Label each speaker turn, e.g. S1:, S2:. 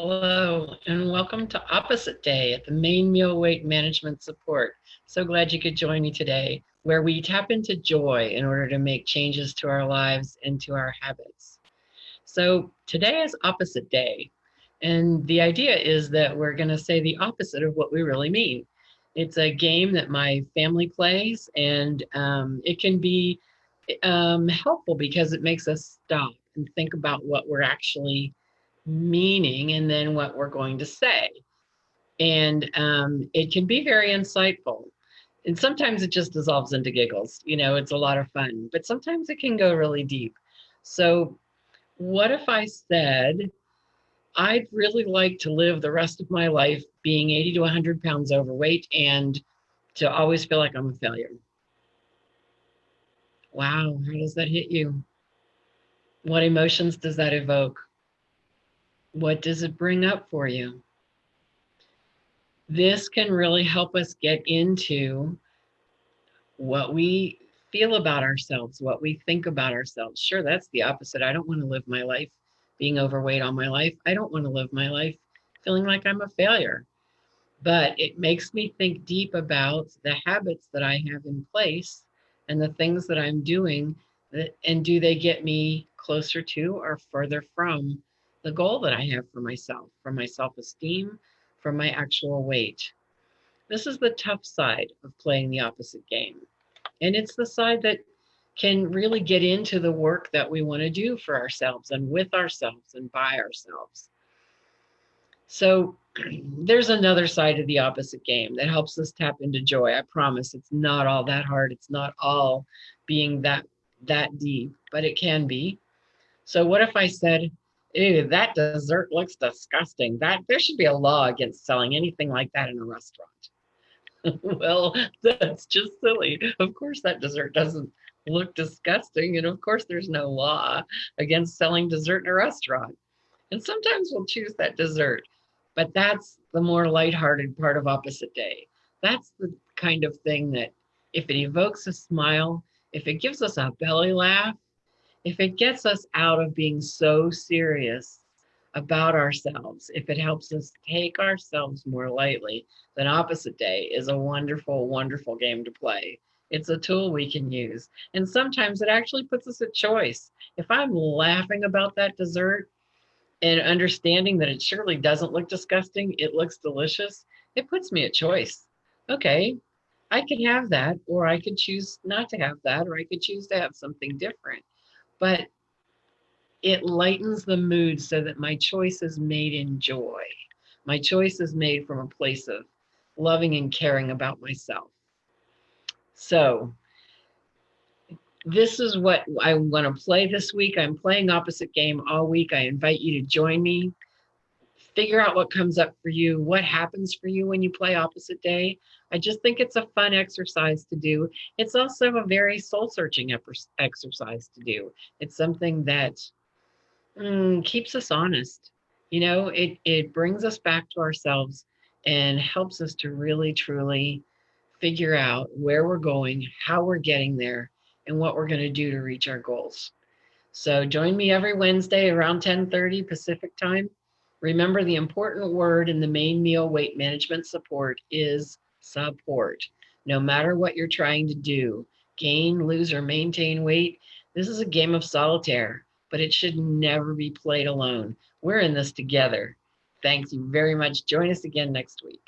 S1: Hello, and welcome to Opposite Day at the Main Meal Weight Management Support. So glad you could join me today, where we tap into joy in order to make changes to our lives and to our habits. So today is Opposite Day, and the idea is that we're going to say the opposite of what we really mean. It's a game that my family plays, and it can be helpful because it makes us stop and think about what we're actually meaning and then what we're going to say. And it can be very insightful. And sometimes it just dissolves into giggles. It's a lot of fun, but sometimes it can go really deep. So, what if I said, I'd really like to live the rest of my life being 80 to 100 pounds overweight and to always feel like I'm a failure? Wow, how does that hit you? What emotions does that evoke? What does it bring up for you? This can really help us get into what we feel about ourselves, what we think about ourselves. Sure, that's the opposite. I don't want to live my life being overweight all my life. I don't want to live my life feeling like I'm a failure. But it makes me think deep about the habits that I have in place and the things that I'm doing and do they get me closer to or further from the goal that I have for my self-esteem, for my actual weight. This is the tough side of playing the opposite game. And it's the side that can really get into the work that we want to do for ourselves and with ourselves and by ourselves. So there's another side of the opposite game that helps us tap into joy. I promise it's not all that hard. It's not all being that deep, but it can be. So what if I said, ew, that dessert looks disgusting. That there should be a law against selling anything like that in a restaurant. Well, that's just silly. Of course, that dessert doesn't look disgusting. And of course, there's no law against selling dessert in a restaurant. And sometimes we'll choose that dessert. But that's the more lighthearted part of Opposite Day. That's the kind of thing that if it evokes a smile, if it gives us a belly laugh, if it gets us out of being so serious about ourselves, if it helps us take ourselves more lightly, then Opposite Day is a wonderful, wonderful game to play. It's a tool we can use. And sometimes it actually puts us at choice. If I'm laughing about that dessert and understanding that it surely doesn't look disgusting, it looks delicious, it puts me at choice. Okay, I could have that, or I could choose not to have that, or I could choose to have something different. But it lightens the mood so that my choice is made in joy. My choice is made from a place of loving and caring about myself. So, this is what I want to play this week. I'm playing opposite game all week. I invite you to join me. Figure out what comes up for you, what happens for you when you play opposite day. I just think it's a fun exercise to do. It's also a very soul searching exercise to do. It's something that keeps us honest. It brings us back to ourselves and helps us to really, truly figure out where we're going, how we're getting there, and what we're going to do to reach our goals. So join me every Wednesday around 10:30 Pacific time. Remember, the important word in the main meal weight management support is support. No matter what you're trying to do, gain, lose, or maintain weight, this is a game of solitaire, but it should never be played alone. We're in this together. Thanks you very much. Join us again next week.